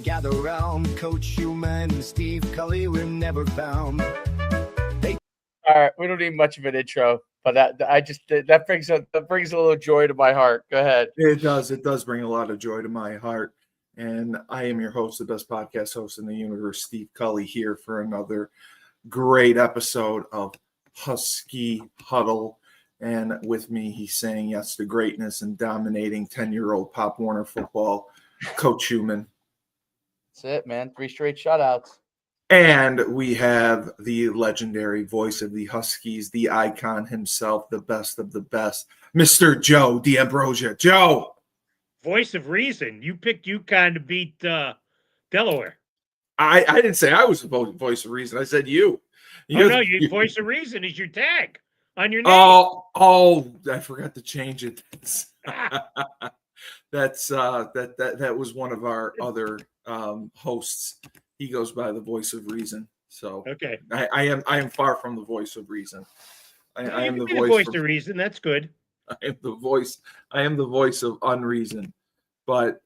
gather round. Coach Schumann and Steve Cully were never found. All right, we don't need much of an intro, but that brings a little joy to my heart. Go ahead. It does bring a lot of joy to my heart. And I am your host, the best podcast host in the universe, Steve Cully, here for another great episode of Husky Huddle. And with me, he's saying yes to greatness and dominating 10-year-old Pop Warner football, Coach Schumann. That's it, man. 3 straight shutouts. And we have the legendary voice of the Huskies, the icon himself, the best of the best, Mr. Joe D'Ambrosia. Joe! Voice of reason. You picked UConn to beat Delaware. I didn't say I was the voice of reason. I said you. Your voice of reason is your tag on your name. Oh, I forgot to change it. That was one of our other hosts. He goes by the voice of reason. So okay, I am far from the voice of reason. I am the voice of reason. That's good. I am the voice of unreason. But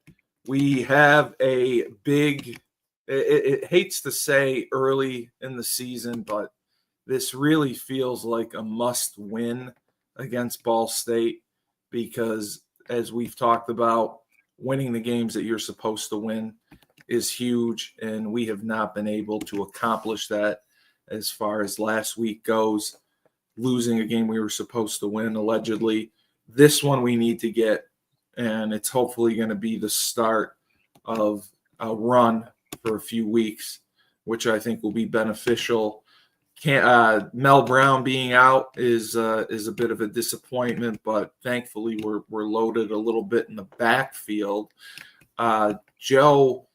we have a big. It hates to say early in the season, but this really feels like a must-win against Ball State because, as we've talked about, winning the games that you're supposed to win is huge, and we have not been able to accomplish that as far as last week goes, losing a game we were supposed to win, allegedly. This one we need to get, and it's hopefully going to be the start of a run for a few weeks, which I think will be beneficial. Mel Brown being out is a bit of a disappointment, but thankfully we're loaded a little bit in the backfield. Joe,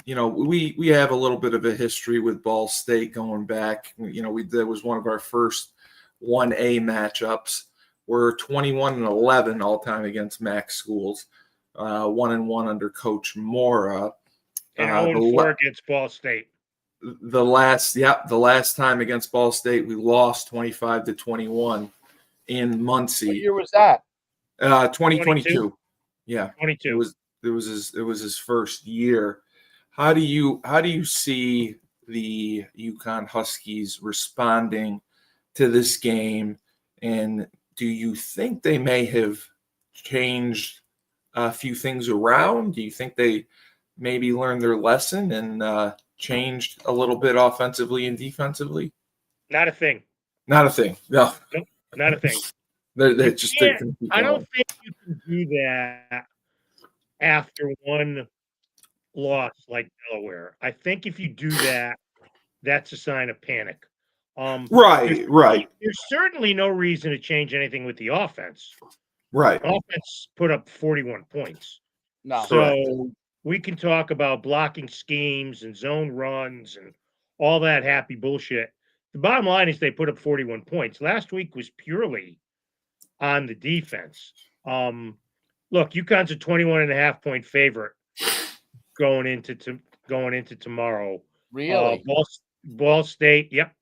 we have a little bit of a history with Ball State going back. That was one of our first 1A matchups. We're 21-11 all time against MAC schools, 1-1 under Coach Mora. And 0-4 against Ball State. The last time against Ball State, we lost 25-21 in Muncie. What year was that? 2022. Yeah, 22. It was his first year. How do you see the UConn Huskies responding to this game, and do you think they may have changed a few things around? Do you think they maybe learned their lesson and changed a little bit offensively and defensively? Not a thing. Not a thing. No. Nope, not a thing. I don't think you can do that after one loss like Delaware. I think if you do that, that's a sign of panic. Right. There's certainly no reason to change anything with the offense. Right. Offense put up 41 points. No. So Correct. We can talk about blocking schemes and zone runs and all that happy bullshit. The bottom line is they put up 41 points. Last week was purely on the defense. Look, UConn's a 21.5-point favorite going into tomorrow. Really? Ball State, yep.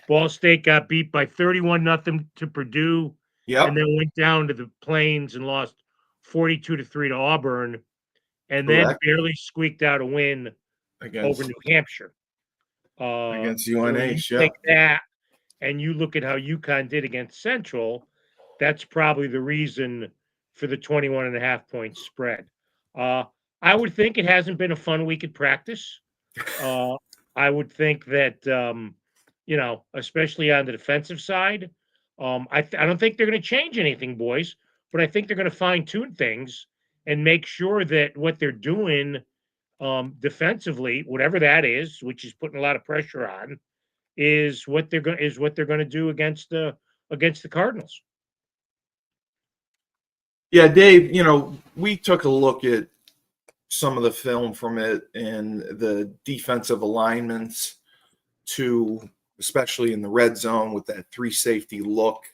Ball State got beat by 31-0 to Purdue. Yep. And then went down to the Plains and lost 42-3 to Auburn. And then barely squeaked out a win over New Hampshire. Against UNH, Take that, and you look at how UConn did against Central, that's probably the reason for the 21.5-point spread. I would think it hasn't been a fun week at practice. I would think that, especially on the defensive side, I don't think they're going to change anything, boys, but I think they're going to fine-tune things and make sure that what they're doing defensively, whatever that is, which is putting a lot of pressure on, is what they're going to do against the Cardinals. Yeah, Dave, we took a look at some of the film from it and the defensive alignments especially in the red zone with that 3 safety look.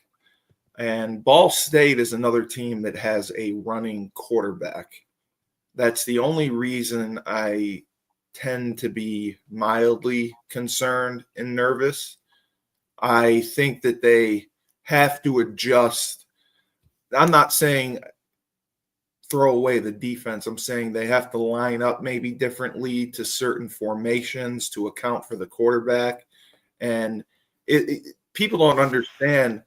And Ball State is another team that has a running quarterback. That's the only reason I tend to be mildly concerned and nervous. I think that they have to adjust. I'm not saying throw away the defense. I'm saying they have to line up maybe differently to certain formations to account for the quarterback. And people don't understand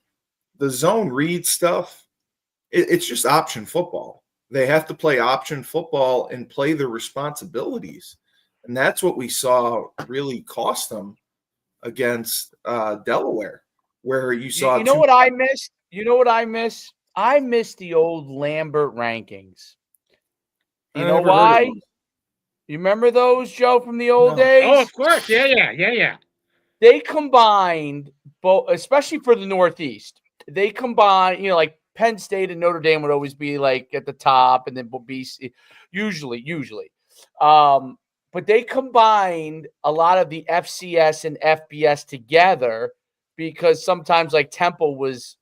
the zone read stuff. It's just option football. They have to play option football and play their responsibilities. And that's what we saw really cost them against Delaware, where you saw. You know what I missed? You know what I miss? I miss the old Lambert rankings. You know why? You remember those, Joe, from the old days? Oh, of course. Yeah. They combined both, especially for the Northeast. They combined, like Penn State and Notre Dame would always be like at the top, and then BC usually. But they combined a lot of the FCS and FBS together because sometimes like Temple was,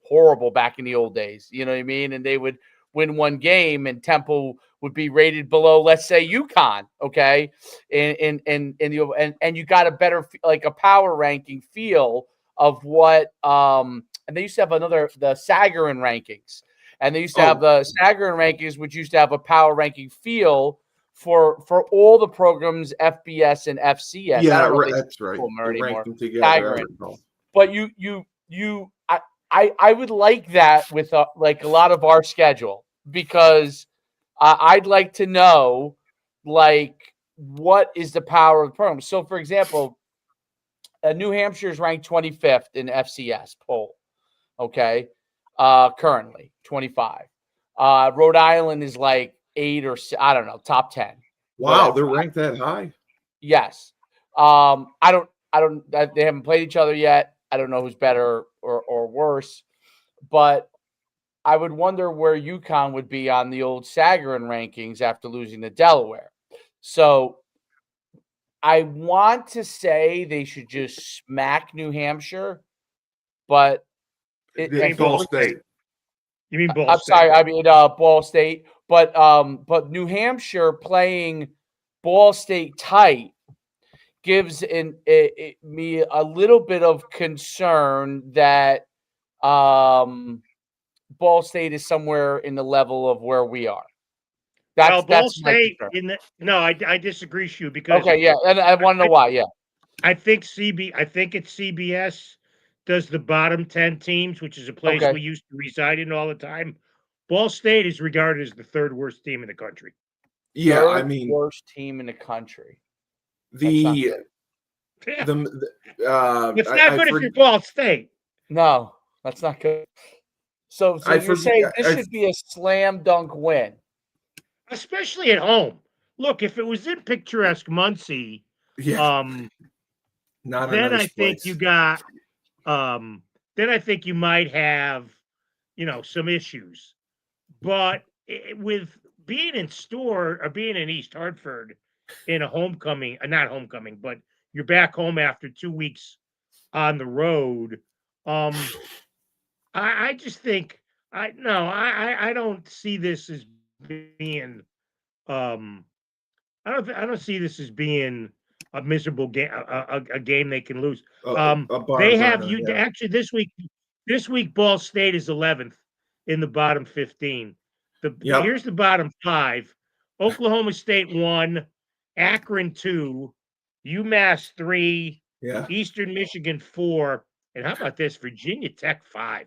horrible back in the old days. You know what I mean? And they would win one game and Temple would be rated below, let's say, UConn. Okay. And you got a better, like a power ranking feel of what, and they used to have the Sagarin rankings. And they used to have the Sagarin rankings, which used to have a power ranking feel for all the programs, FBS and FCS. Yeah, that's right. Anymore. Together, but I would like that with like a lot of our schedule, because I'd like to know like what is the power of the program. So, for example, New Hampshire is ranked 25th in FCS poll. Okay, currently 25. Rhode Island is like 8 or I don't know, top 10. Wow, whatever. They're ranked that high. Yes. They haven't played each other yet. I don't know who's better or worse, but I would wonder where UConn would be on the old Sagarin rankings after losing to Delaware. So I want to say they should just smack New Hampshire, but Ball State. You mean Ball State? Sorry, I mean Ball State. But New Hampshire playing Ball State tight gives me a little bit of concern that Ball State is somewhere in the level of where we are. Ball State I disagree with you because and I want to know why. Yeah, I think it's CBS does the bottom 10 teams, which is a place we used to reside in all the time. Ball State is regarded as the third worst team in the country. Yeah, worst team in the country. It's not good if you're Ball State. No, that's not good. So you're saying this should be a slam dunk win, especially at home. Look, if it was in picturesque Muncie, then I think you got. Then I think you might have, some issues. But with being in being in East Hartford in a not homecoming, but you're back home after 2 weeks on the road. I just think I don't see this as being I don't see this as being a miserable game, a game they can lose. They have actually this week Ball State is 11th in the bottom 15. Here's the bottom 5. Oklahoma State 1, Akron 2, UMass 3, Eastern Michigan 4, and how about this? Virginia Tech 5.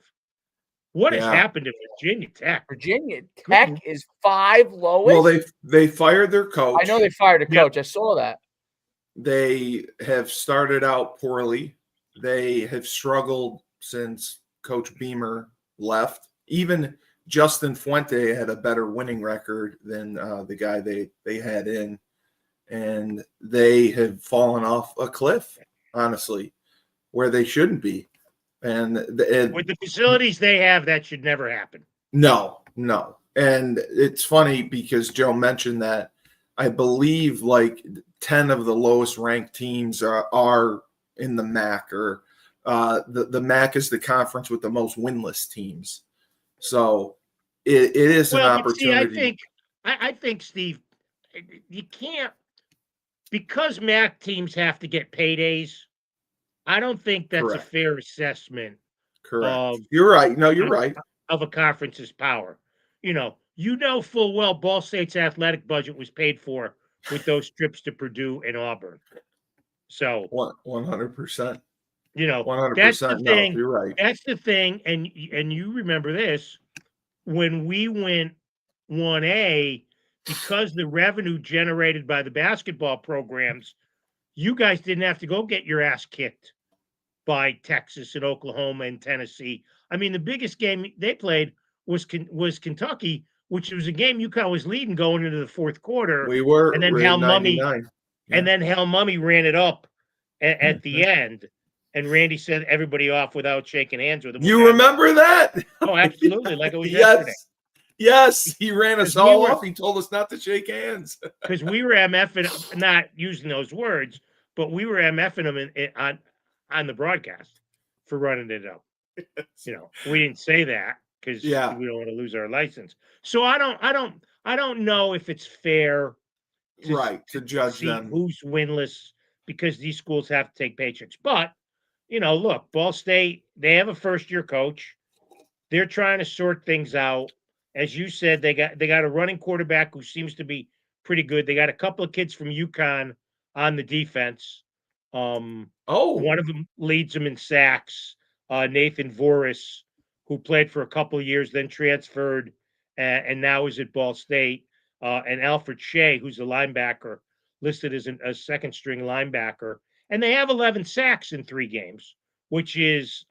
What has happened to Virginia Tech? Virginia Tech is 5 lowest. Well, they fired their coach. I know they fired a coach. I saw that. They have started out poorly. They have struggled since Coach Beamer left. Even Justin Fuente had a better winning record than the guy they had in. And they have fallen off a cliff, honestly, where they shouldn't be. And with the facilities they have, that should never happen. No. And it's funny because Joe mentioned that I believe like 10 of the lowest ranked teams are in the MAC, or the MAC is the conference with the most winless teams. So it is an opportunity. See, I think, Steve, you can't, because MAC teams have to get paydays. I don't think that's a fair assessment. Correct. You're right. No, you're right. Of a conference's power. you know full well Ball State's athletic budget was paid for with those trips to Purdue and Auburn. So 100%. you know, that's the 100%. No, thing. you're right. That's the thing. And you remember this when we went 1A, because the revenue generated by the basketball programs, you guys didn't have to go get your ass kicked by Texas and Oklahoma and Tennessee. I mean, the biggest game they played was Kentucky, which was a game UConn was leading going into the fourth quarter. We were, and then we're Hal in Mummy 99. and then Hal Mummy ran it up at the end. And Randy sent everybody off without shaking hands with him. You remember that? Oh, absolutely. Like it was yesterday. Yes, he ran us 'Cause we all were- off. He told us not to shake hands. Because we were MFing, not using those words, but we were MFing them on the broadcast for running it up. You know, we didn't say that because Yeah. we don't want to lose our license. So I don't know if it's fair to judge see them. who's winless because these schools have to take paychecks. But you know, look, Ball State, they have a first-year coach. They're trying to sort things out. As you said, they got a running quarterback who seems to be pretty good. They got a couple of kids from UConn on the defense. One of them leads them in sacks. Nathan Voris, who played for a couple of years, then transferred, and now is at Ball State. And Alfred Shea, who's a linebacker, listed as a second-string linebacker. And they have 11 sacks in 3 games, which is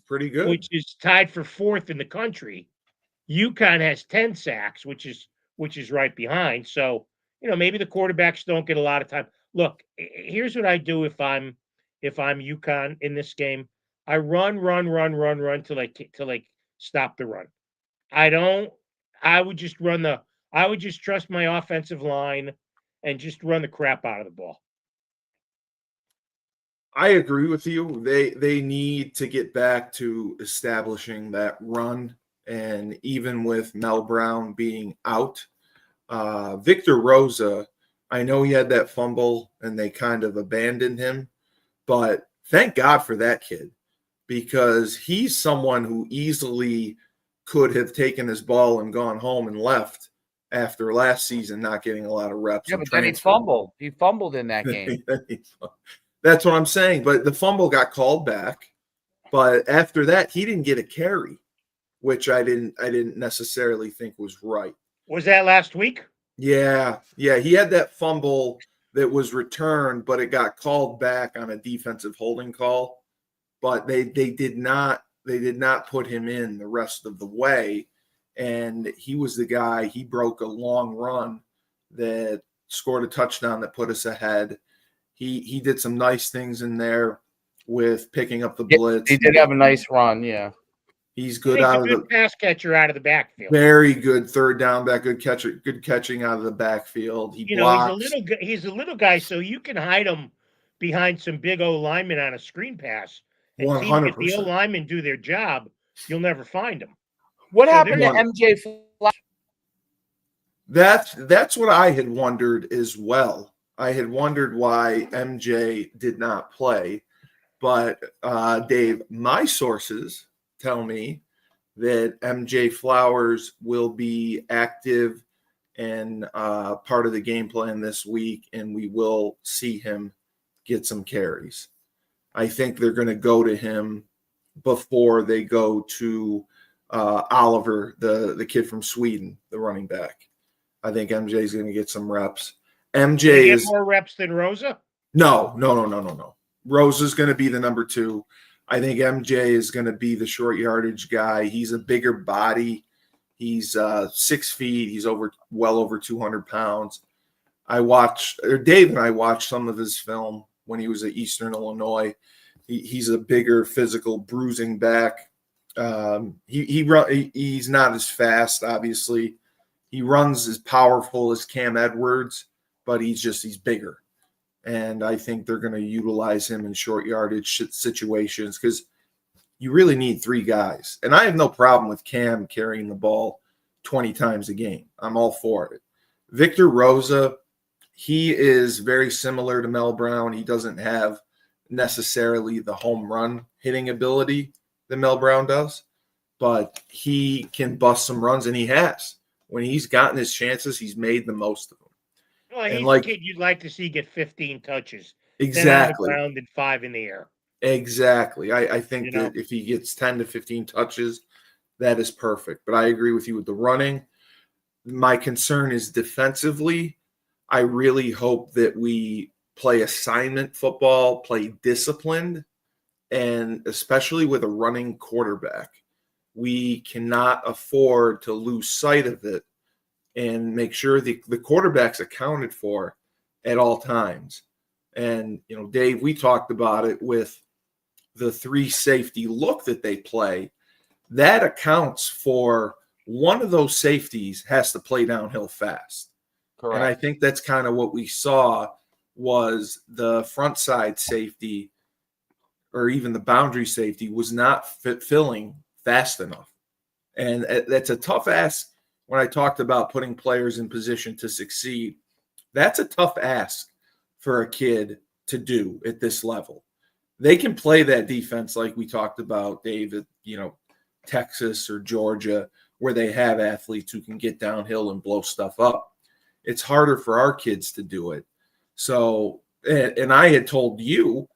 pretty good. Which is tied for 4th in the country. UConn has 10 sacks, which is right behind. So, you know, maybe the quarterbacks don't get a lot of time. Look, here's what I do if I'm UConn in this game. I run till I stop the run. I would just trust my offensive line and just run the crap out of the ball. I agree with you. They need to get back to establishing that run. And even with Mel Brown being out, Victor Rosa, I know he had that fumble and they kind of abandoned him, but thank God for that kid because he's someone who easily could have taken his ball and gone home and left after last season not getting a lot of reps. Yeah, but then he fumbled. He fumbled in that game. That's what I'm saying. But the fumble got called back. But after that, he didn't get a carry, which I didn't necessarily think was right. Was that last week? Yeah. He had that fumble that was returned, but it got called back on a defensive holding call. But they did not put him in the rest of the way. And he was the guy. He broke a long run that scored a touchdown that put us ahead. He did some nice things in there with picking up the blitz. He did have a nice run, yeah. He's good out of the pass catcher out of the backfield. Very good third down back, good catching out of the backfield. He blocks. He's a little guy, so you can hide him behind some big O linemen on a screen pass. And 100%. If the O linemen do their job, you'll never find them. What happened to MJ Flash? That's what I had wondered as well. I had wondered why MJ did not play, but Dave, my sources tell me that MJ Flowers will be active and part of the game plan this week, and we will see him get some carries. I think they're going to go to him before they go to Oliver, the kid from Sweden, the running back. I think MJ is going to get some reps. MJ is more reps than Rosa? No. Rosa's going to be the number 2. I think MJ is going to be the short yardage guy. He's a bigger body. He's 6 feet. He's well over 200 pounds. Dave and I watched some of his film when he was at Eastern Illinois. He's a bigger, physical, bruising back. He's not as fast, obviously. He runs as powerful as Cam Edwards, but he's bigger. And I think they're going to utilize him in short yardage situations because you really need 3 guys. And I have no problem with Cam carrying the ball 20 times a game. I'm all for it. Victor Rosa, he is very similar to Mel Brown. He doesn't have necessarily the home run hitting ability that Mel Brown does, but he can bust some runs, and he has. when he's gotten his chances, he's made the most of them. Well, And he's like a kid you'd like to see get 15 touches, 10 on the exactly, ground and 5 in the air. exactly. I think You know? that if he gets 10 to 15 touches, that is perfect. But I agree with you with the running. My concern is defensively. I really hope that we play assignment football, play disciplined, and especially with a running quarterback. We cannot afford to lose sight of it and make sure the quarterback's accounted for at all times. And, Dave, we talked about it with the 3 safety look that they play. That accounts for one of those safeties has to play downhill fast. Correct. And I think that's kind of what we saw was the front side safety or even the boundary safety was not filling fast enough. And that's a tough ask when I talked about putting players in position to succeed. That's a tough ask for a kid to do at this level. They can play that defense like we talked about, David, Texas or Georgia, where they have athletes who can get downhill and blow stuff up. It's harder for our kids to do it. So, and I had told you,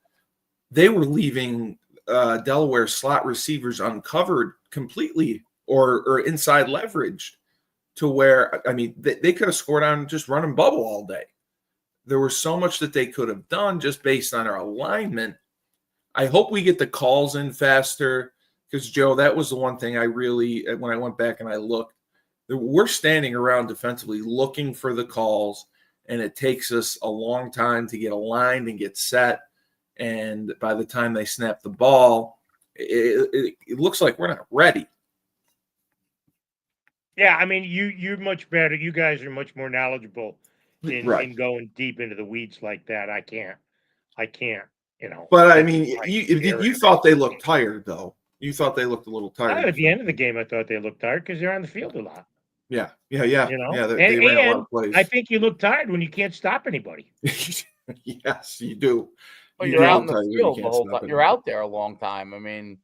they were leaving Delaware slot receivers uncovered completely or inside leveraged to where, they could have scored on just running bubble all day. There was so much that they could have done just based on our alignment. I hope we get the calls in faster because, Joe, that was the one thing I really, when I went back and I looked, we're standing around defensively looking for the calls, and it takes us a long time to get aligned and get set. And by the time they snap the ball, it looks like we're not ready. Yeah, you're much better. You guys are much more knowledgeable in going deep into the weeds like that. I can't. But you thought they looked tired, though. You thought they looked a little tired. At the end of the game, I thought they looked tired because they're on the field a lot. Yeah. They ran a lot of plays. I think you look tired when you can't stop anybody. Yes, you do. Well, you're out in the field the whole time. You're out there a long time.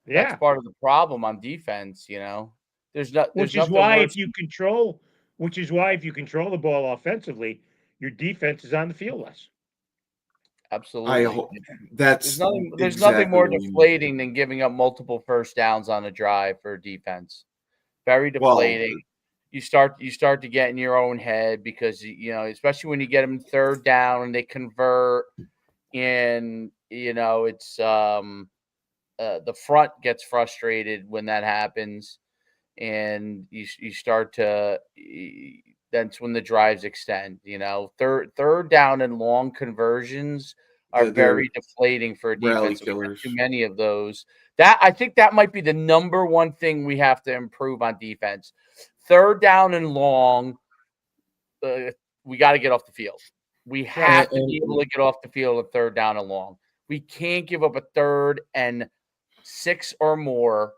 That's part of the problem on defense. Which is why if you control the ball offensively, your defense is on the field less. Absolutely. I hope there's nothing more deflating than giving up multiple first downs on a drive for defense. Very deflating. Well, you start to get in your own head because especially when you get them third down and they convert, and it's the front gets frustrated when that happens, and you start to. That's when the drives extend. Third down and long conversions are very deflating for a defense. Too many of those. I think that might be the number one thing we have to improve on defense. Third down and long, we got to get off the field. We have to be able to get off the field at third down and long. We can't give up a 3rd and 6 or more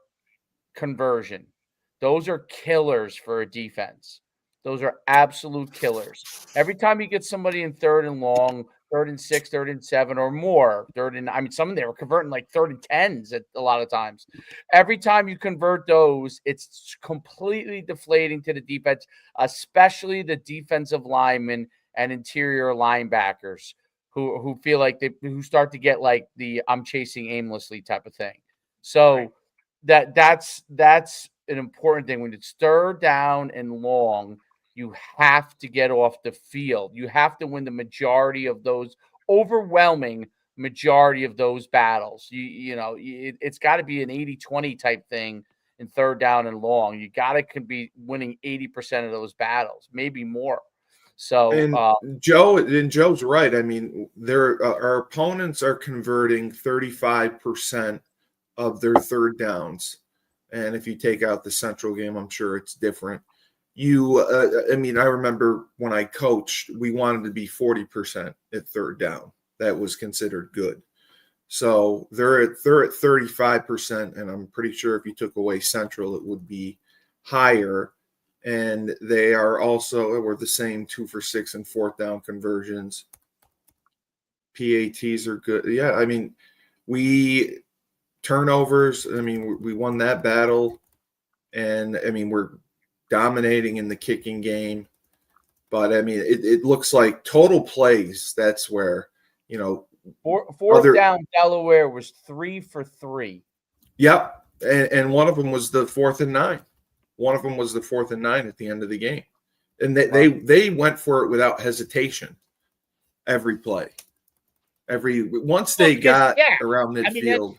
conversion. Those are killers for a defense. Those are absolute killers. Every time you get somebody in 3rd and long, 3rd and 6, 3rd and 7 or more, some of them they were converting like 3rd and 10s at a lot of times. Every time you convert those, it's completely deflating to the defense, especially the defensive linemen and interior linebackers who feel like who start to get like the I'm chasing aimlessly type of thing. So that's an important thing. When it's third down and long, you have to get off the field. You have to win the majority of those, overwhelming majority of those battles. It's got to be an 80-20 type thing in third down and long. You got to be winning 80% of those battles, maybe more. So Joe's right. Our opponents are converting 35% of their third downs. And if you take out the Central game, I'm sure it's different. I remember when I coached, we wanted to be 40% at third down. That was considered good. So they're at 35%, and I'm pretty sure if you took away Central, it would be higher. And they are we're the same 2 for 6 and 4th down conversions. PATs are good. Yeah, we turnovers. We won that battle, and we're dominating in the kicking game. But I mean, it looks like total plays. That's where, Fourth down, Delaware was 3 for 3. Yep. And one of them was the 4th and 9. One of them was the 4th and 9 at the end of the game. And they went for it without hesitation every play. Once they got around midfield.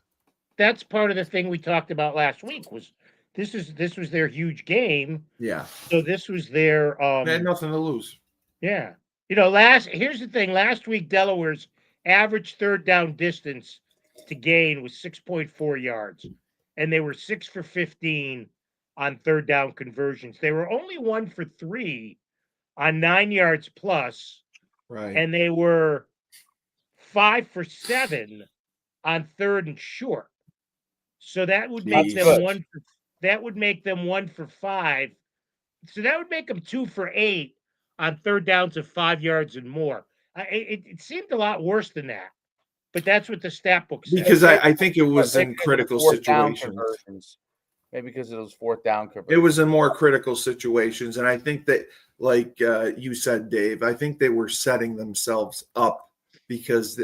That's part of the thing we talked about last week was this was their huge game. Yeah. So this was their they had nothing to lose. Yeah. Here's the thing. Last week Delaware's average third down distance to gain was 6.4 yards. And they were 6 for 15 on third down conversions. They were only 1 for 3 on 9 yards plus. Right. And they were 5 for 7 on third and short. So that would make them 1 for 5. So that would make them 2 for 8 on third downs of 5 yards and more. It seemed a lot worse than that. But that's what the stat book says. Because I think it was in critical situations. Maybe because it was fourth down conversions. It was in more critical situations. And I think that, like you said, Dave, I think they were setting themselves up because,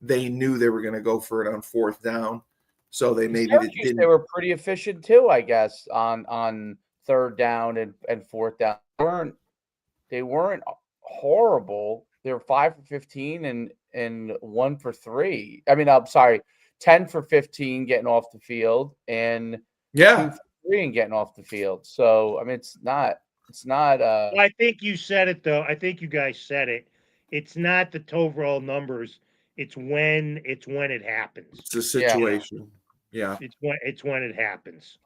they knew they were going to go for it on fourth down. So they didn't. They were pretty efficient too, I guess, on third down and fourth down. They weren't horrible. They were 5 for 15 and 1 for 3. I mean, I'm sorry, 10 for 15 getting off the field and 2 for 3 and getting off the field. So I mean, it's not. Well, I think you said it though. I think you guys said it. It's not the overall numbers. It's when it happens. It's a situation. Yeah. It's when it happens.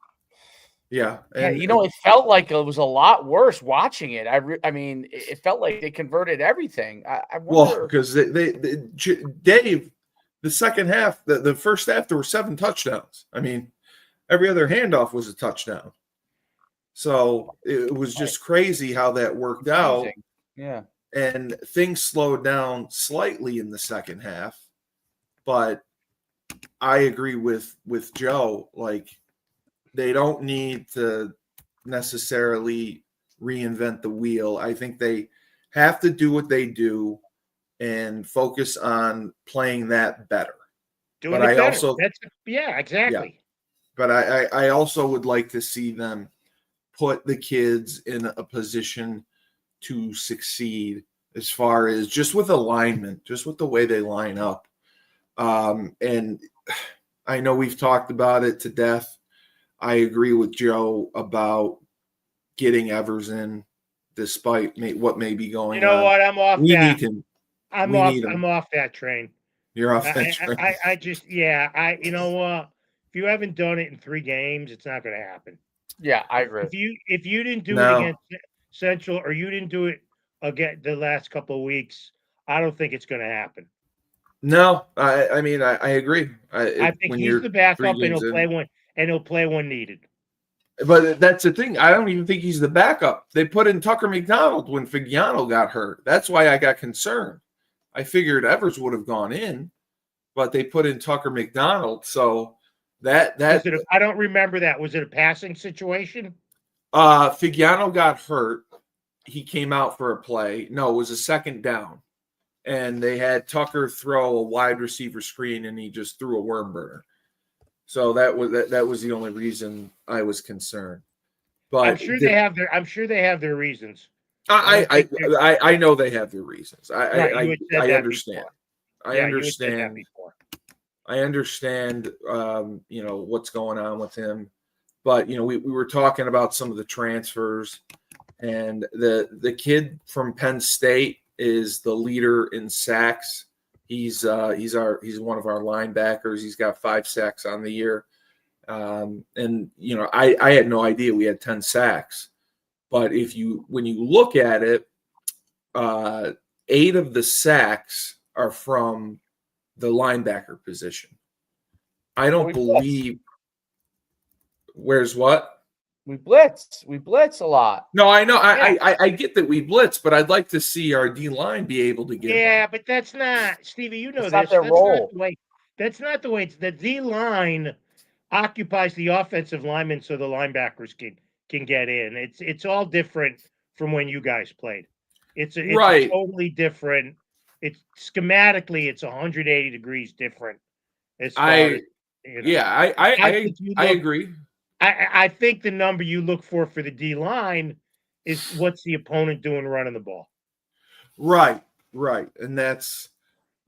Yeah. And, it felt like it was a lot worse watching it. I mean, it felt like they converted everything. I wonder. Well, because Dave, the second half, the first half, there were 7 touchdowns. I mean, every other handoff was a touchdown. So it was just crazy how that worked out. Yeah. And things slowed down slightly in the second half. But I agree with Joe. Like, they don't need to necessarily reinvent the wheel. I think they have to do what they do and focus on playing that better. Doing it better. Exactly. Yeah. But I also would like to see them put the kids in a position to succeed as far as just with alignment, just with the way they line up. And I know we've talked about it to death. I agree with Joe about getting Evers in, despite what may be going on. You know what? I'm off we that. Need him. I'm off that train. You're off that train. You know what? If you haven't done it in 3 games, it's not going to happen. Yeah, I agree. If you didn't do it against Central or you didn't do it again the last couple of weeks, I don't think it's going to happen. No, I mean, I agree. I think he's the backup and he'll play when needed. But that's the thing. I don't even think he's the backup. They put in Tucker McDonald when Figiano got hurt. That's why I got concerned. I figured Evers would have gone in, but they put in Tucker McDonald. So I don't remember that. Was it a passing situation? Figiano got hurt. He came out for a play. No, it was a second down. And they had Tucker throw a wide receiver screen, and he just threw a worm burner. So that was the only reason I was concerned. But I'm sure they have their reasons. I know they have their reasons. I understand. Before. I understand. I understand. What's going on with him, but we were talking about some of the transfers, and the kid from Penn State is the leader in sacks. He's one of our linebackers. He's got 5 sacks on the year. I had no idea we had 10 sacks, but when you look at it, 8 of the sacks are from the linebacker position. I don't believe. Where's what? We blitz a lot. No, I know. I get that we blitz, but I'd like to see our D line be able to get. Yeah, but that's not, Stevie. You know that's this. Not their role. That's not the way. It's the D line occupies the offensive linemen, so the linebackers can get in. It's all different from when you guys played. It's a Right. totally different. It's schematically, it's 180 degrees different as far as, you know. Yeah, I think you I look. agree. I think the number you look for the D line is what's the opponent doing running the ball. Right, and that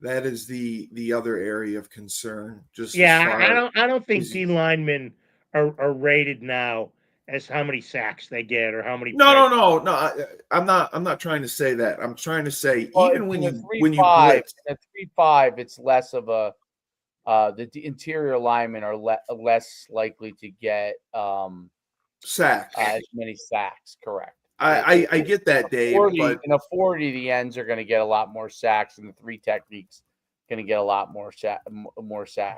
is the other area of concern. Just as Yeah, far I don't think as D linemen are rated now as how many sacks they get or how many pressures. no. I'm not trying to say that. I'm trying to say Well, even in the when you 3-5, blitz, in the 3-5, it's less of a interior linemen are less likely to get sacks. as many sacks. Correct. I get that, Dave, 40 but in a 40, the ends are going to get a lot more sacks, and the three techniques going to get a lot more sacks.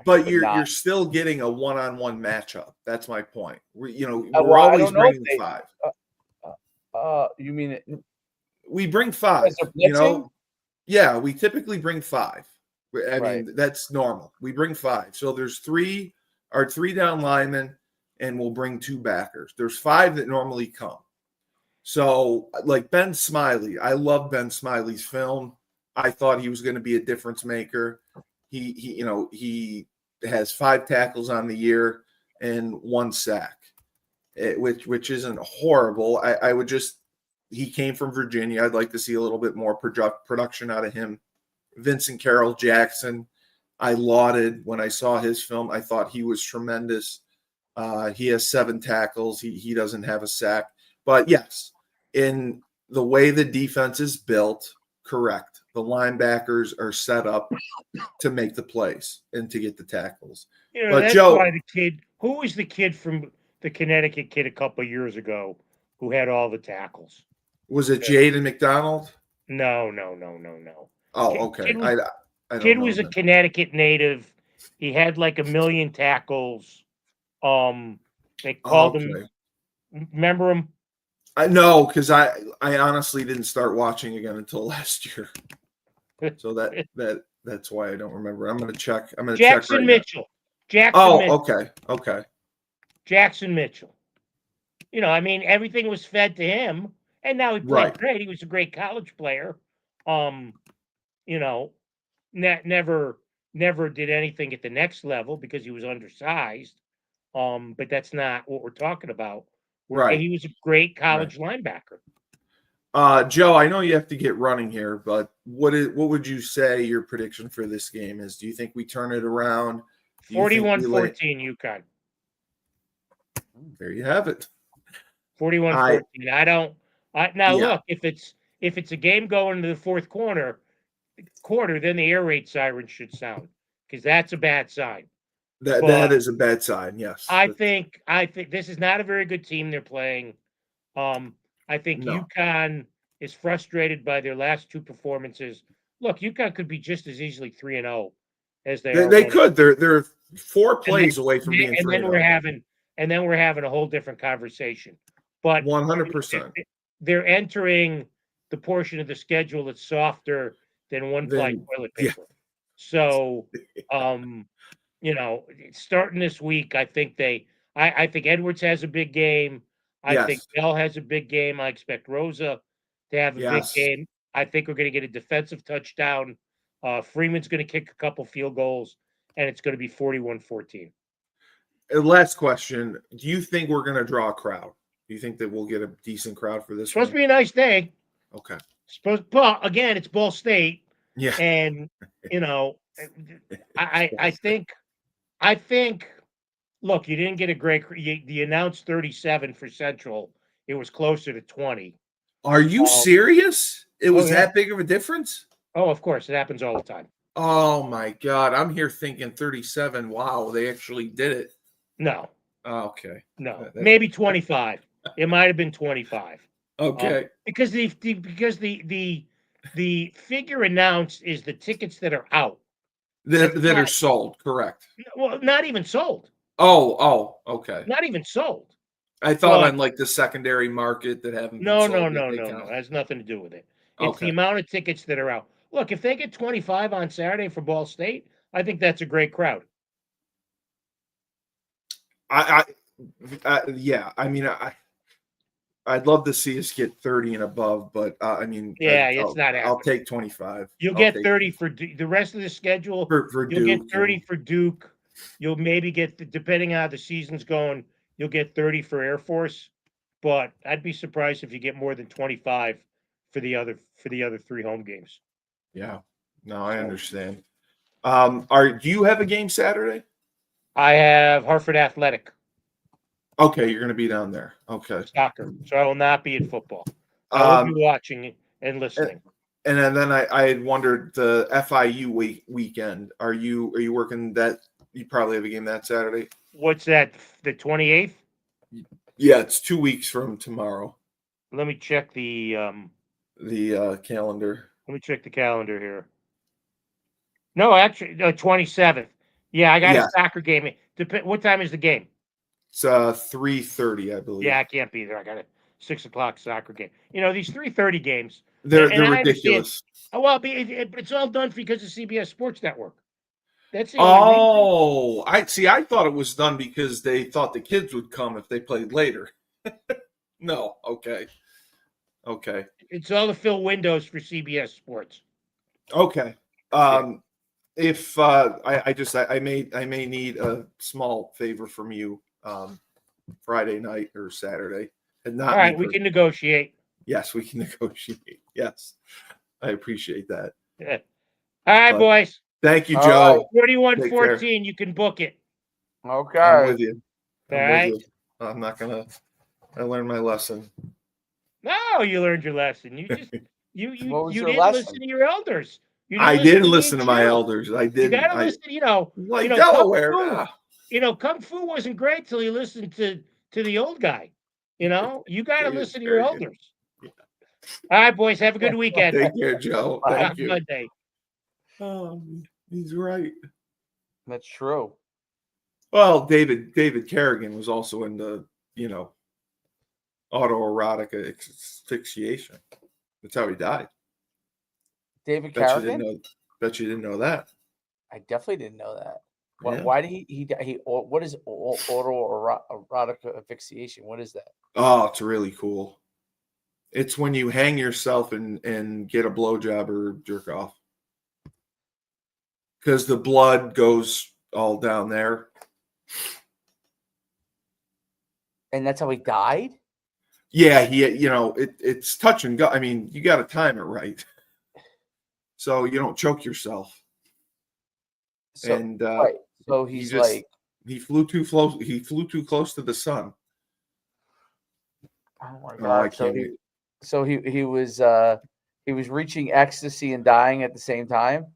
but you're not, still getting a one-on-one matchup. That's my point. We're well, I always don't know if bringing they. 5. You mean We bring 5. because of You blitzing? know, yeah, we typically bring 5. I Right. mean, that's normal. We bring 5. So there's 3 down linemen, and we'll bring 2 backers. There's 5 that normally come. So, like Ben Smiley, I love Ben Smiley's film. I thought he was going to be a difference maker. He has 5 tackles on the year and 1 sack, which isn't horrible. I would just he came from Virginia. I'd like to see a little bit more production out of him. Vincent Carroll Jackson, I lauded when I saw his film. I thought he was tremendous. He has 7 tackles. He doesn't have a sack. But yes, in the way the defense is built, correct. The linebackers are set up to make the plays and to get the tackles. You know, But that's Joe, why who was the kid from the Connecticut kid a couple of years ago who had all the tackles? was it Jaden McDonald? No. Oh, okay. Kid was, I don't kid know was a then. Connecticut native. He had like 1 million tackles. They called him. Okay. Remember him? I know because I honestly didn't start watching again until last year. So that's why I don't remember. I'm gonna check. I'm gonna check Jackson right Mitchell. Jackson now. Mitchell. Okay. Jackson Mitchell. You know, I mean, everything was fed to him, and now he played Right. great. He was a great college player. You know, never did anything at the next level because he was undersized. But that's not what we're talking about. Right. He was a great college linebacker. Joe, I know you have to get running here, but what would you say your prediction for this game is? Do you think we turn it around? 41-14 UConn. There you have it. 41-14. Now Yeah. look, if it's a game going into the fourth quarter, then the air raid siren should sound because that's a bad sign. That is a bad sign. Yes. I think this is not a very good team they're playing. I think No. UConn is frustrated by their last 2 performances. Look, UConn could be just as easily 3-0 as they are. They could. They're 4 plays away from being 3-0. And then we're having a whole different conversation. But 100%. They're entering the portion of the schedule that's softer than one-ply toilet paper. Yeah. So, you know, starting this week, I think Edwards has a big game. I think Bell has a big game. I expect Rosa to have a big game. I think we're going to get a defensive touchdown. Freeman's going to kick a couple field goals, and it's going to be 41-14. Last question. Do you think we're going to draw a crowd? Do you think that we'll get a decent crowd for this? It's supposed to be a nice day. Okay. But again, it's Ball State. Yeah. And, you know, I think, look, you didn't get a great, you announced 37 for Central. It was closer to 20. Are you serious? It was yeah. that big of a difference? Oh, of course. It happens all the time. Oh, my God. I'm here thinking 37. Wow, they actually did it. No. Oh, okay. No. Maybe 25. It might have been 25. Okay. Because the figure announced is the tickets that are out. That are sold, correct. Well, not even sold. Oh, okay. Not even sold. I thought on like the secondary market that haven't been sold. No. It has nothing to do with it. It's the amount of tickets that are out. Look, if they get 25 on Saturday for Ball State, I think that's a great crowd. Yeah. I mean, I'd love to see us get 30 and above, but I mean, Yeah, it's not I'll happening. take 25. You'll I'll get take 30 for the rest of the schedule. for You'll get Duke 30 and- for Duke. You'll maybe get, depending on how the season's going, you'll get 30 for Air Force. But I'd be surprised if you get more than 25 for the other 3 home games. Yeah, no, I understand. Do you have a game Saturday? I have Hartford Athletic Okay, you're gonna be down there. Okay. soccer, so I will not be at football. I will be watching and listening. And then I had wondered the FIU weekend. Are you working that? You probably have a game that Saturday. What's that? The 28th? Yeah, it's 2 weeks from tomorrow. Let me check the Calendar. Let me check the calendar here. No, actually, 27th. Yeah, I got Yeah. a soccer game. What time is the game? It's 3:30, I believe. Yeah, I can't be there. I got a 6 o'clock soccer game. These 3:30 games. They're and I understand- ridiculous. Oh, well, it's all done because of CBS Sports Network. That's the only reason. Oh, I thought it was done because they thought the kids would come if they played later. No, okay. It's all to fill windows for CBS Sports. Okay. If I may need a small favor from you Friday night or Saturday. And not All right, we can negotiate. Yes, we can negotiate. Yes. I appreciate that. Yeah. All right, But boys. Thank you, All Joe. right. 41-14, you can book it. Okay. I'm with you. All right. I'm not gonna. I learned my lesson. No, you learned your lesson. You just you What was you your didn't lesson? listen to your elders. You I me didn't and listen to my Joe. elders. I You didn't. gotta listen. Like Kung Delaware. Fu, Kung Fu wasn't great till you listened to the old guy. You gotta He was listen to your very good. elders. All right, boys, have a good weekend. Take care, Joe. Bye. Thank you. Monday. Oh, he's right. That's true. Well, David Kerrigan was also into, autoerotic asphyxiation. That's how he died. David Bet you Carrigan? didn't know that. I definitely didn't know that. Yeah. Why did he what is autoerotic asphyxiation? What is that? Oh, it's really cool. It's when you hang yourself and get a blowjob or jerk off. Because the blood goes all down there. And that's how he died? Yeah, it's touch and go. I mean, you got to time it right. So you don't choke yourself. So, And right. So he's he flew too close. He flew too close to the sun. oh my Oh, god. I can't wait. He was reaching ecstasy and dying at the same time.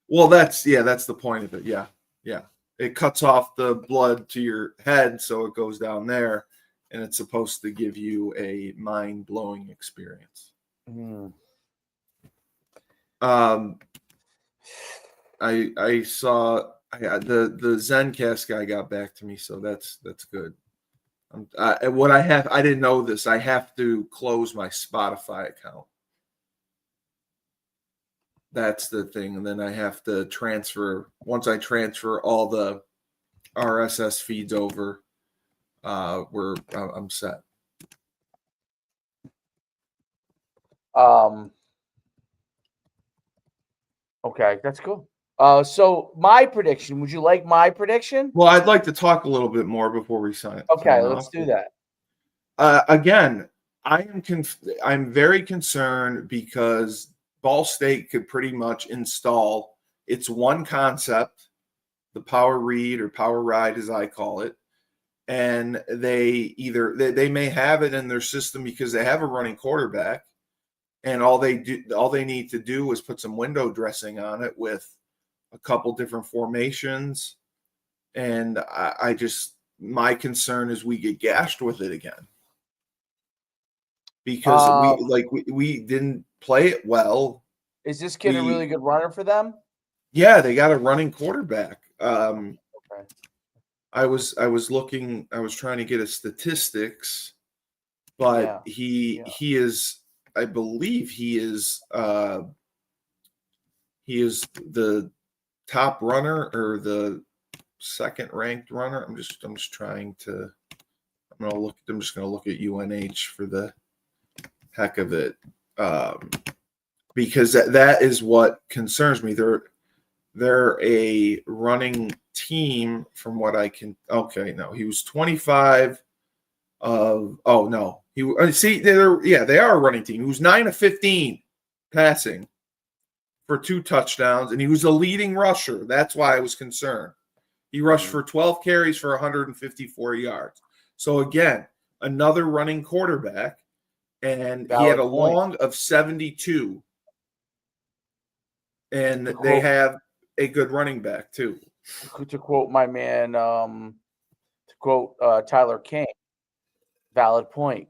Well, that's the point of it. Yeah. It cuts off the blood to your head, so it goes down there, and it's supposed to give you a mind-blowing experience. Hmm. I saw the Zencast guy got back to me, so that's good. I didn't know this. I have to close my Spotify account. That's the thing, and then I have to transfer. Once I transfer all the RSS feeds over, I'm set. Okay, that's cool. So my prediction. Would you like my prediction? Well, I'd like to talk a little bit more before we sign it. Okay, let's do that. Again, I'm very concerned because Ball State could pretty much install its one concept, the power read or power ride, as I call it, and they may have it in their system because they have a running quarterback, and all they need to do is put some window dressing on it with a couple different formations, and my concern is we get gashed with it again because we didn't play it well. Is this kid a really good runner for them? Yeah, they got a running quarterback. Okay. I was trying to get a statistics, but he is, I believe he is the top runner or the second ranked runner. I'm just just gonna look at UNH for the heck of it, because that is what concerns me. They're a running team from what I can. Okay, no, he was 25 of. Oh no, see they are a running team. He was 9 of 15 passing for 2 touchdowns, and he was a leading rusher. That's why I was concerned. He rushed for 12 carries for 154 yards. So again, another running quarterback, and he had a long of 72. And they have a good running back too. To quote my man, to quote Tyler King, valid point.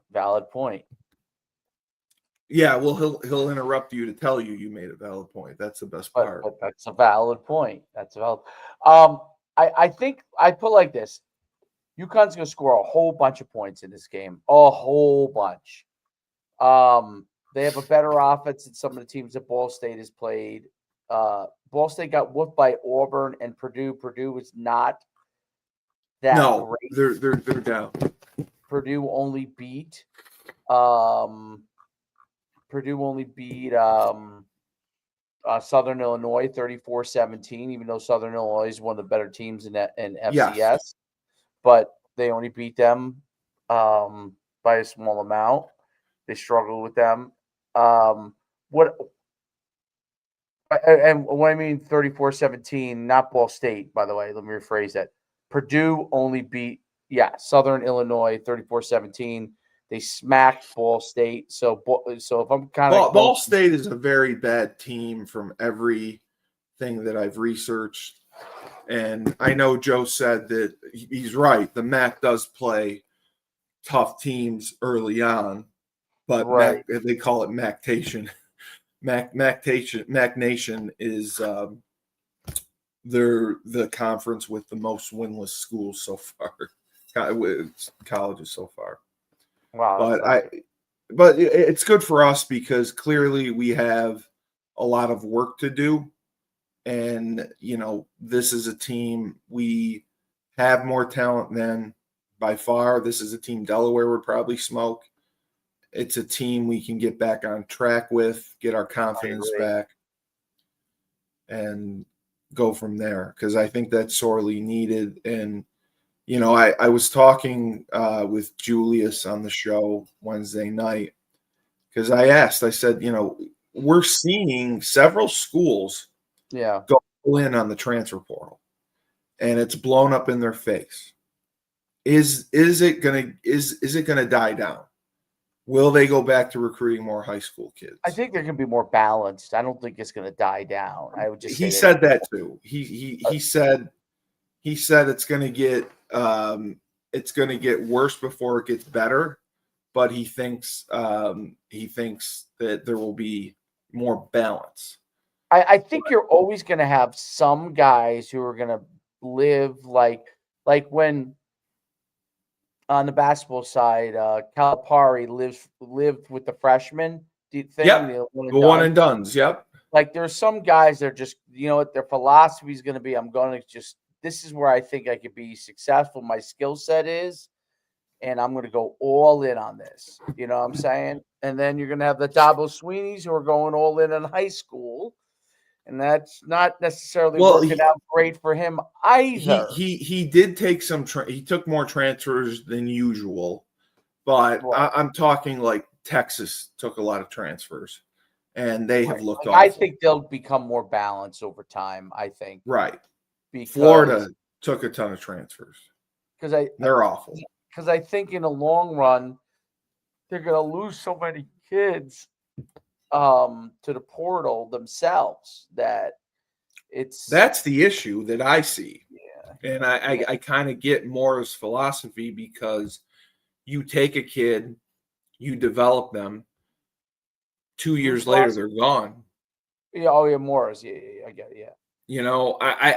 Yeah, well, he'll interrupt you to tell you made a valid point. That's the best part. But that's a valid point. I think I put like this: UConn's going to score a whole bunch of points in this game, a whole bunch. They have a better offense than some of the teams that Ball State has played. Ball State got whooped by Auburn and Purdue. Purdue was not that great. They're down. Purdue only beat Southern Illinois 34-17, even though Southern Illinois is one of the better teams in FCS. Yes. But they only beat them by a small amount. They struggled with them. And when I mean 34-17, not Ball State, by the way, let me rephrase that. Purdue only beat, Southern Illinois 34-17. They smacked Ball State. So if I'm kind of Ball State is a very bad team from everything that I've researched. And I know Joe said that he's right. The MAC does play tough teams early on, but right. They call it MACtation. MAC Nation is they're the conference with the most winless schools so far, colleges so far. Wow, but it's good for us because clearly we have a lot of work to do, and this is a team we have more talent than by far. This is a team Delaware would probably smoke. It's a team we can get back on track with, get our confidence back, and go from there. Because I think that's sorely needed. And, I was talking with Julius on the show Wednesday night because I said, we're seeing several schools go in on the transfer portal, and it's blown up in their face. Is it gonna die down? Will they go back to recruiting more high school kids? I think they're going to be more balanced. I don't think it's going to die down. I would just. He said that too. He said it's going to get worse before it gets better, but he thinks that there will be more balance. I think you're always going to have some guys who are going to live like when. On the basketball side, Calipari lived with the freshmen. Yep, the one and dones. Yep. Like there's some guys that are just, what their philosophy is going to be. I'm going to this is where I think I could be successful. My skill set is, and I'm going to go all in on this. You know what I'm saying? And then you're going to have the Dabo Sweeneys who are going all in high school. And that's not necessarily working out great for him either. He did take he took more transfers than usual, but I'm talking like Texas took a lot of transfers, and they have looked awful. I think they'll become more balanced over time. I think because Florida took a ton of transfers because they're awful. Because I think in the long run they're going to lose so many kids. To the portal themselves that's the issue that I see. And I kind of get Moore's philosophy because you take a kid, you develop them, 2 years later they're gone. Moore's I get it.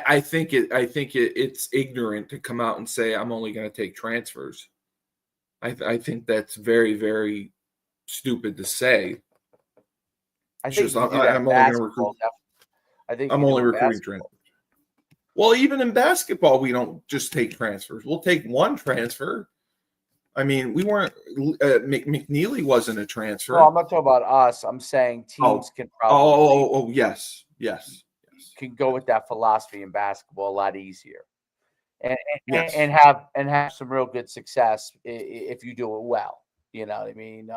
I think it's ignorant to come out and say I'm only going to take transfers. I think that's very, very stupid to say. I think I'm only going to recruit. I'm only recruiting transfers. Well, even in basketball, we don't just take transfers. We'll take one transfer. I mean, we weren't. McNeely wasn't a transfer. No, I'm not talking about us. I'm saying teams can probably yes. can go with that philosophy in basketball a lot easier, and Yes. and have some real good success if you do it well. You know what I mean?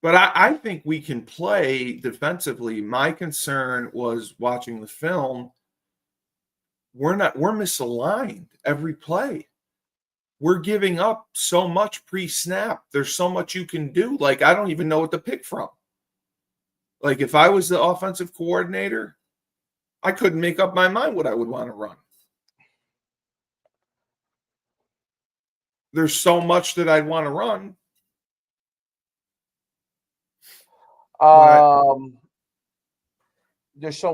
But I think we can play defensively. My concern was watching the film. We're misaligned every play. We're giving up so much pre-snap. There's so much you can do. Like, I don't even know what to pick from. Like, if I was the offensive coordinator, I couldn't make up my mind what I would want to run. There's so much that I'd want to run.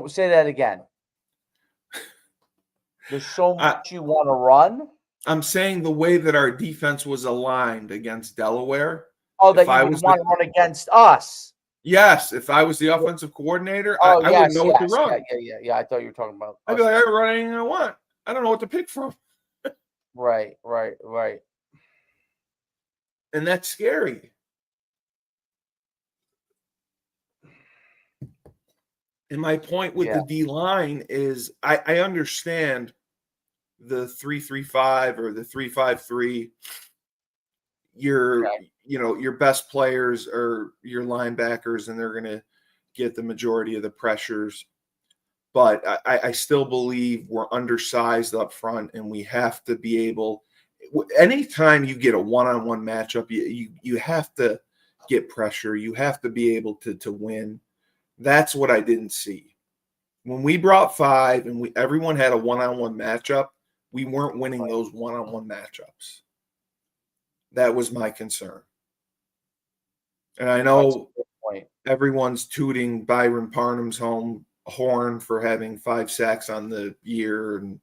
Say that again. There's so much you want to run. I'm saying the way that our defense was aligned against Delaware. Oh, that you would want to run against us. Yes, if I was the offensive coordinator, I wouldn't know what to run. Yeah. I thought you were talking about. I'd be like, I can run anything I want. I don't know what to pick from. Right. And that's scary. And my point with the D line is I understand the 3-3-5 or the 3-5-3. Your best players are your linebackers, and they're going to get the majority of the pressures. But I still believe we're undersized up front, and we have to be able. Anytime you get a one-on-one matchup, you have to get pressure. You have to be able to win. That's what I didn't see. When we brought 5 and everyone had a one-on-one matchup, we weren't winning those one-on-one matchups. That was my concern. And I know everyone's tooting Byron Parham's horn for having 5 sacks on the year and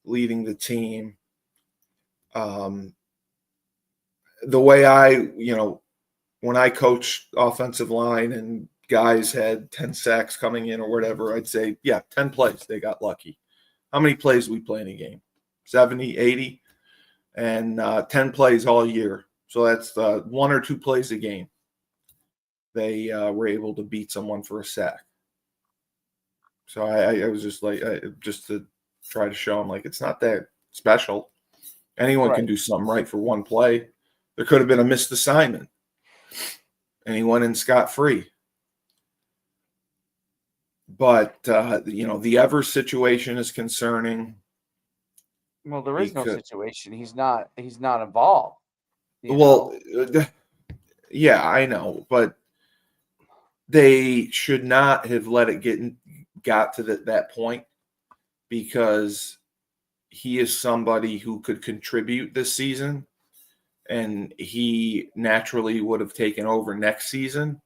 leading the team. The way when I coached offensive line and guys had 10 sacks coming in or whatever, I'd say, 10 plays, they got lucky. How many plays we play in a game? 70, 80? And 10 plays all year. So that's 1 or 2 plays a game. They were able to beat someone for a sack. So I was just like, just to try to show them, like, it's not that special. Anyone can do something right for 1 play. There could have been a missed assignment. And he went in scot-free. But, the Evers situation is concerning. Well, there is no situation. He's not involved. Yeah, I know. But they should not have let it got to that point, because he is somebody who could contribute this season, and he naturally would have taken over next season.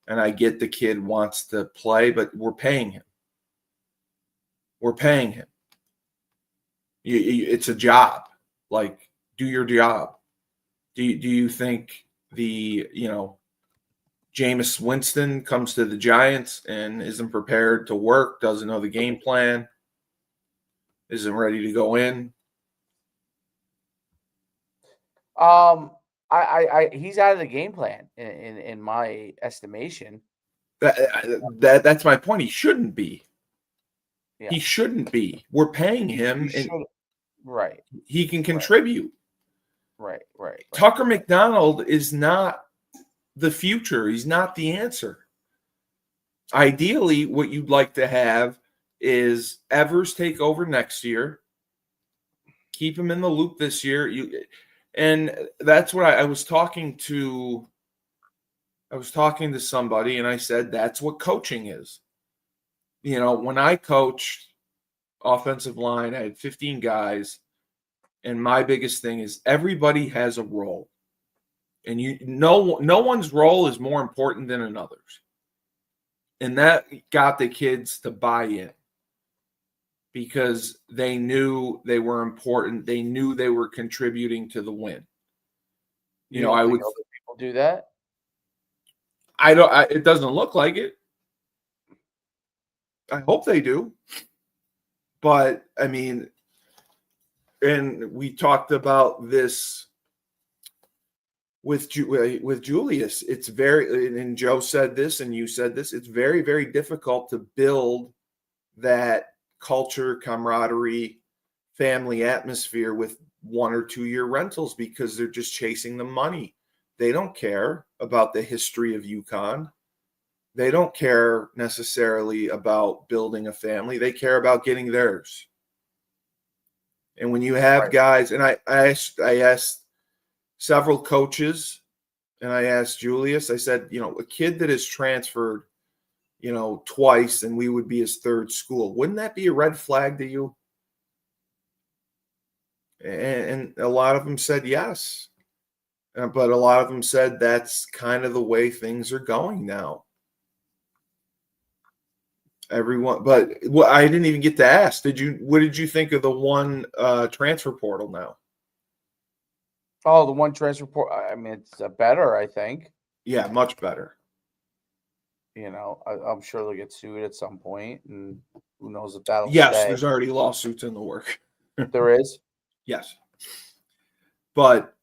And I get the kid wants to play, but we're paying him. It's a job. Like, do your job. Do you think Jameis Winston comes to the Giants and isn't prepared to work, doesn't know the game plan, isn't ready to go in? He's out of the game plan in my estimation. That's my point. He shouldn't be. Yeah. He shouldn't be. We're paying him, and he can contribute. Right. Tucker McDonald is not the future. He's not the answer. Ideally, what you'd like to have is Evers take over next year, keep him in the loop this year. And that's what I was talking to. I was talking to somebody, and I said, that's what coaching is. When I coached offensive line, I had 15 guys, and my biggest thing is everybody has a role. And no one's role is more important than another's. And that got the kids to buy in, because they knew they were important. They knew they were contributing to the win. I would. Other people do that. It doesn't look like it. I hope they do. But I mean, and we talked about this with Julius. It's very, and Joe said this, and you said this. It's very, very difficult to build that culture, camaraderie, family atmosphere with 1 or 2 year rentals because they're just chasing the money. They don't care about the history of UConn. They don't care necessarily about building a family. They care about getting theirs. And when you have guys, and I asked several coaches, and I asked Julius, I said, a kid that is transferred, twice, and we would be his third school, wouldn't that be a red flag to you? And a lot of them said yes. But a lot of them said that's kind of the way things are going now. Everyone, but I didn't even get to ask. What did you think of the one transfer portal now? Oh, the one transfer portal. I mean, it's better, I think. Yeah, much better. I'm sure they'll get sued at some point, and who knows if that'll Yes, stay. there's already lawsuits in the work. There is? Yes. But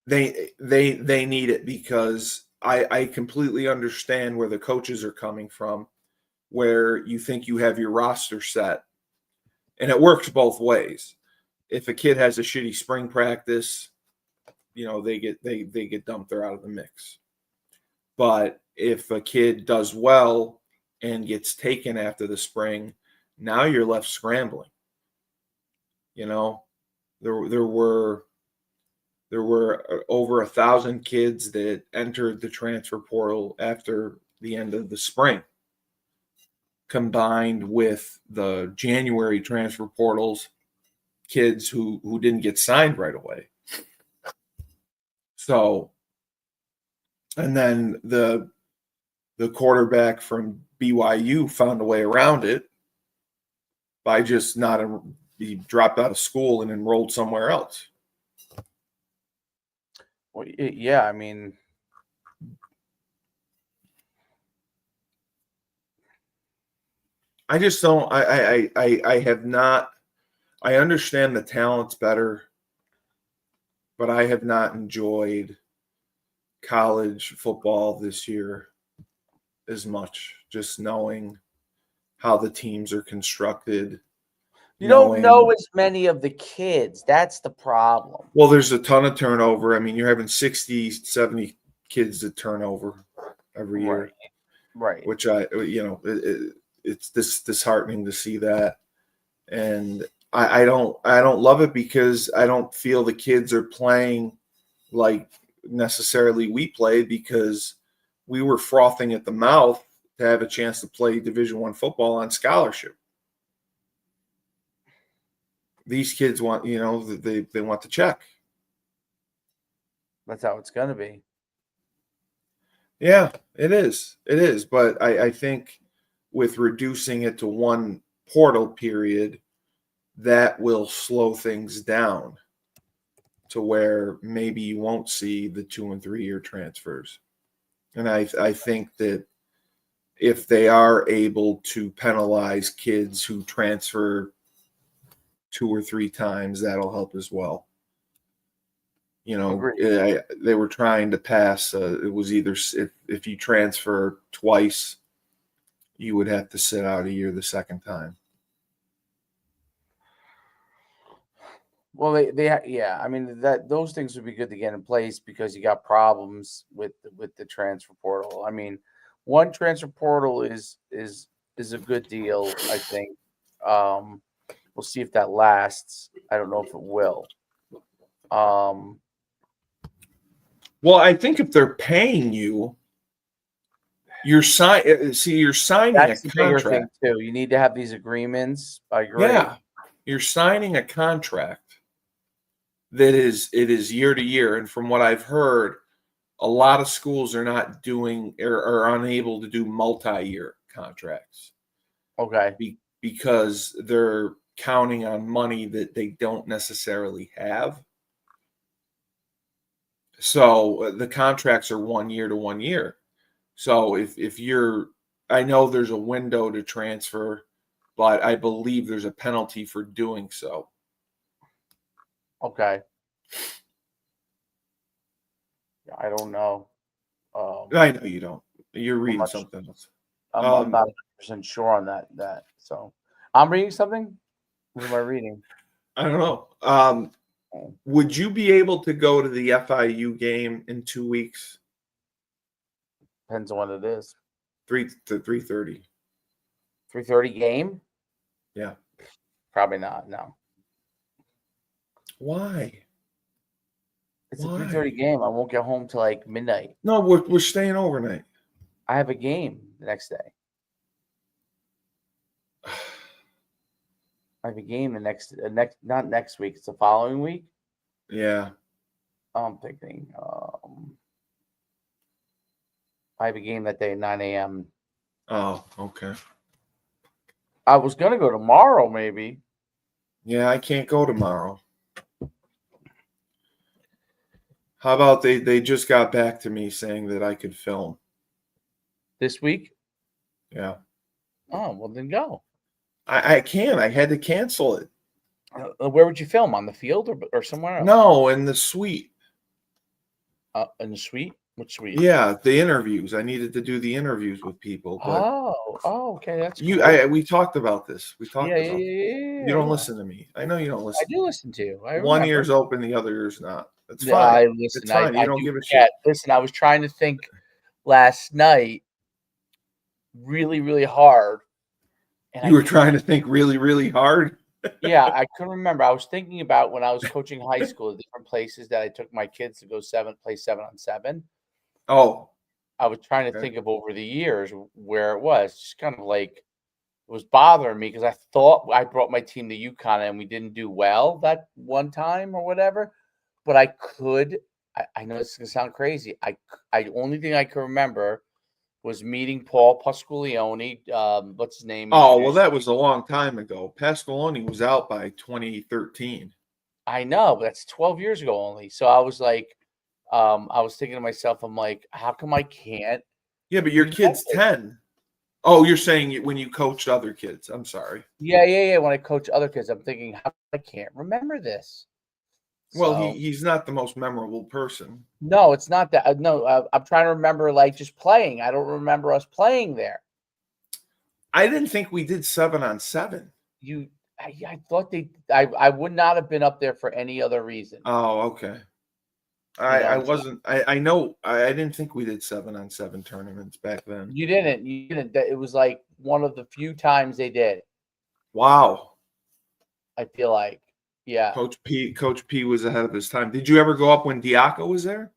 they need it because I completely understand where the coaches are coming from, where you think you have your roster set, and it works both ways. If a kid has a shitty spring practice, they get dumped. They're out of the mix. But if a kid does well and gets taken after the spring, now you're left scrambling. There were over 1,000 kids that entered the transfer portal after the end of the spring, combined with the January transfer portals kids who didn't get signed right away. So, and then the quarterback from BYU found a way around it by just he dropped out of school and enrolled somewhere else. Well, yeah, I mean, I just don't. I have not. I understand the talent's better, but I have not enjoyed college football this year as much. Just knowing how the teams are constructed. You don't know as many of the kids. That's the problem. Well, there's a ton of turnover. I mean, you're having 60, 70 kids that turn over every year. Right. Which it's disheartening to see that. And I don't love it because I don't feel the kids are playing like necessarily we played, because we were frothing at the mouth to have a chance to play Division I football on scholarship. These kids want, they want the check. That's how it's going to be. Yeah, it is. It is. But I think with reducing it to one portal period, that will slow things down to where maybe you won't see the 2 and 3 year transfers. And I think that if they are able to penalize kids who transfer 2 or 3 times, that'll help as well. They were trying to pass. It was either if you transfer twice, you would have to sit out a year the second time. Well, yeah. I mean, those things would be good to get in place because you got problems with the transfer portal. I mean, one transfer portal is a good deal, I think. We'll see if that lasts. I don't know if it will. Well, I think if they're paying you, you're signing That's a the bigger thing contract too. You need to have these agreements. I agree. Yeah, you're signing a contract that is year to year, and from what I've heard, a lot of schools are not doing or are unable to do multi-year contracts. Okay. Because they're counting on money that they don't necessarily have. So the contracts are 1 year to 1 year. So if you're, I know there's a window to transfer, but I believe there's a penalty for doing so. Okay. I don't know. I know you don't. You're reading much- something else. I'm not 100% sure on that. So I'm reading something. What am I reading? I don't know. Would you be able to go to the FIU game in 2 weeks? Depends on what it is. 3 to 3:30. 3:30 game? Yeah. Probably not. No. Why? It's a Why? 3:30 game. I won't get home till like midnight. No, we're staying overnight. I have a game the next day. I have a game the next not next week. It's the following week. Yeah. I'm thinking. I have a game that day at 9 a.m. Oh, okay. I was gonna go tomorrow, maybe. Yeah, I can't go tomorrow. How about they just got back to me saying that I could film? This week. Yeah. Oh, well then go. I can't. I had to cancel it. Where would you film? On the field or somewhere else? No, in the suite. In the suite? Which suite? Yeah, the interviews. I needed to do the interviews with people. But Okay, that's cool. we talked about this. We talked Yeah. about You don't listen to me. I know you don't I listen. do listen to you. I One remember. ear's open, the other ear's not. That's Yeah, fine. I listen. It's fine. I You don't do give a forget. shit. Listen, I was trying to think last night really, really hard. And You were trying to think really, really hard. Yeah, I couldn't remember. I was thinking about when I was coaching high school, the different places that I took my kids to go play 7-on-7. Oh, I was trying to okay. think of over the years where it was. Just kind of like it was bothering me because I thought I brought my team to UConn and we didn't do well that one time or whatever. But I could. I know this is gonna sound crazy. I only thing I can remember was meeting Paul Pasqualeone. What's his name? Oh, well, that was a long time ago. Pasqualoni was out by 2013. I know, but that's 12 years ago only. So I was like, I was thinking to myself, I'm like, how come I can't? Yeah, but your kid's 10. Oh, you're saying when you coached other kids. I'm sorry. Yeah. When I coach other kids, I'm thinking, how I can't remember this. Well, So, he's not the most memorable person. no, it's not that. No, I'm trying to remember like just playing. I don't remember us playing there. I didn't think we did 7-on-7. I thought I would not have been up there for any other reason. Oh, okay. I wasn't. I know. I didn't think we did 7-on-7 tournaments back then. You didn't. It was like one of the few times they did. Wow. I feel like, yeah. Coach P was ahead of his time. Did you ever go up when Diaco was there?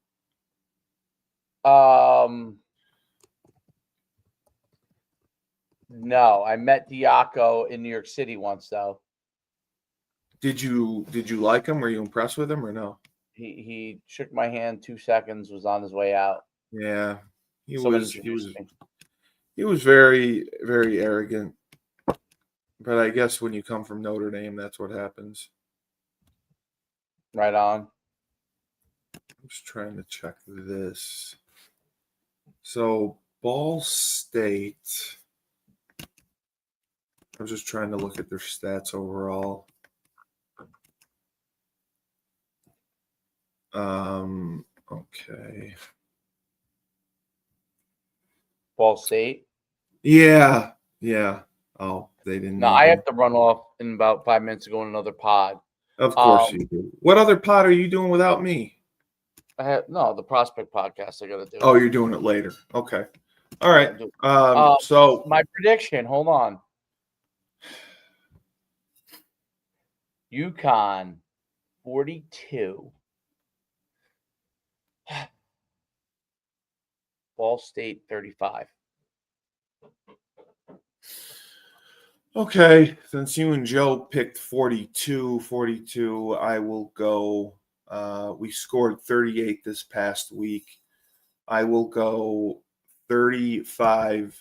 No, I met Diaco in New York City once though. Did you like him? Were you impressed with him or no? He shook my hand 2 seconds, was on his way out. Yeah, he Someone was introduced me. very, very arrogant. But I guess when you come from Notre Dame, that's what happens. Right on. I'm just trying to check this. So Ball State. I was just trying to look at their stats overall. Okay. Ball State. Yeah. Oh, they didn't. No, I have to run off in about 5 minutes to go in another pod. Of course you do. What other pod are you doing without me? I have the Prospect podcast I gotta do. Oh, you're doing it later. Okay. All right. So my prediction, hold on. UConn 42. Ball State 35. Okay, since you and Joe picked 42, I will go. We scored 38 this past week. I will go 35-10.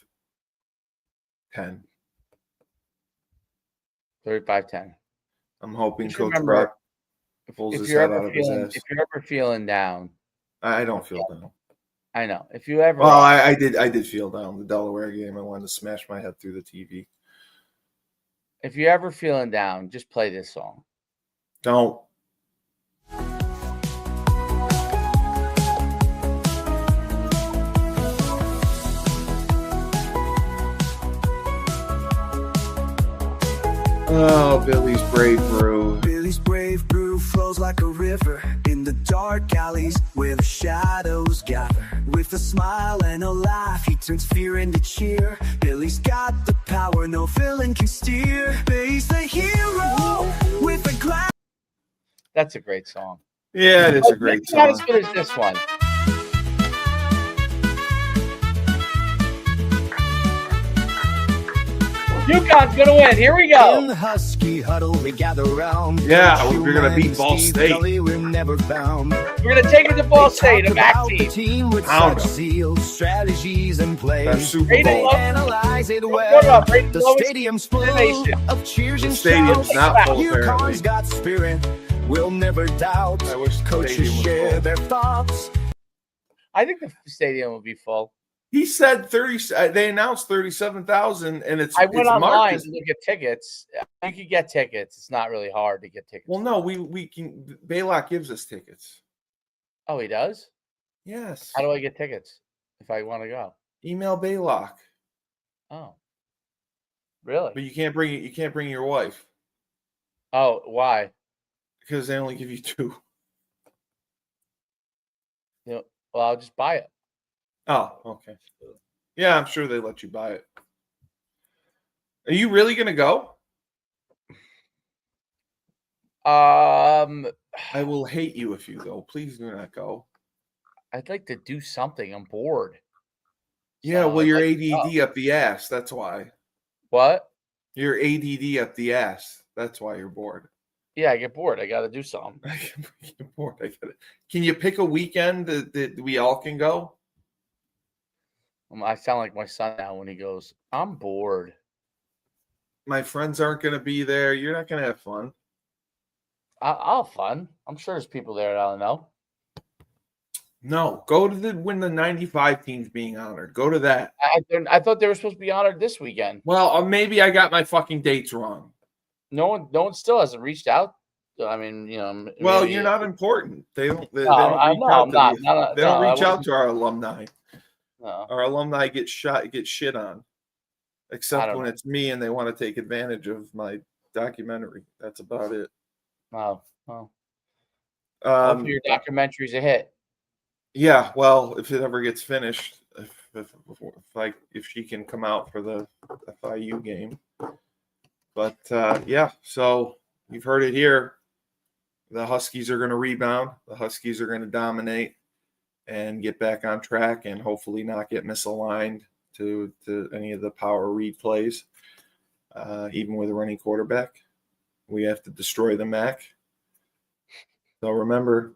35-10. I'm hoping Just Coach remember, Brock pulls his head out of his ass. If you're ever feeling down, I don't feel down. I know. If you ever, well, I did feel down the Delaware game. I wanted to smash my head through the TV. If you're ever feeling down, just play this song. Don't. Oh, Billy's Brave Brew. Billy's Brave Brew flows like a river in the dark alleys where the shadows gather. With a smile and a laugh, he turns fear into cheer. Billy's got the power no villain can steer. Billy's the hero with a glass. That's a great song. Yeah, it is a great It's not as song. good as this one. UConn's gonna win. Here we In go. the Husky Huddle, we gather round. Yeah, Coach we're gonna Human beat and Ball Steve State. Cully, we're never bound. We're gonna take it to Ball State, a Talk back about the team. team with Pound such 'em. zeal, strategies and That's plays. Super Rated Bowl. low. Analyze it What well. about rated The lowest stadium's full in the nation? of cheers The and stadium's shouts. not full, UConn's apparently. got spirit. We'll never doubt. I wish the Coaches stadium was share full. their thoughts. I think the stadium will be full. He said 30. They announced 37,000, and it's I went it's marked online as- to look at tickets. You could get tickets. It's not really hard to get tickets. Well, no, we can. Baylock gives us tickets. Oh, he does? Yes. How do I get tickets if I want to go? Email Baylock, Oh, really? but you can't bring it. You can't bring your wife Oh, why? because they only give you 2. Well, I'll just buy it. Oh, okay. Yeah, I'm sure they let you buy it. Are you really gonna go? I will hate you if you go. Please do not go. I'd like to do something. I'm bored. Yeah, So well, I'd you're like to ADD go. up the ass. That's why. What? You're ADD up the ass. That's why you're bored. Yeah, I get bored. I got to do something. I get bored. I get it. Can you pick a weekend that we all can go? I sound like my son now when he goes, I'm bored. My friends aren't going to be there. You're not going to have fun. I'll have fun. I'm sure there's people there that I don't know. No, go to when the 95 team's being honored. Go to that. I thought they were supposed to be honored this weekend. Well, maybe I got my fucking dates wrong. No one still hasn't reached out. I mean, Well, maybe- you're not important. They don't. They No, don't I reach know, out I'm to not. the- No, They don't no, I reach out wasn't- to our alumni. No. Our alumni get shit on, I except don't when know. it's me and they want to take advantage of my documentary. That's about it. No. Well, hopefully your documentary's a hit. Yeah, well, if it ever gets finished, if she can come out for the FIU game, but yeah. So you've heard it here. The Huskies are going to rebound. The Huskies are going to dominate and get back on track, and hopefully not get misaligned to any of the power read plays. Even with a running quarterback, we have to destroy the MAC. So remember,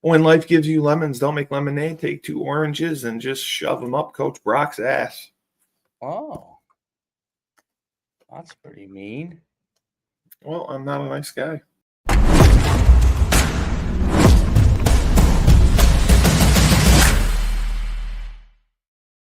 when life gives you lemons, don't make lemonade. Take 2 oranges and just shove them up Coach Brock's ass. Oh. That's pretty mean. Well, I'm not a nice guy.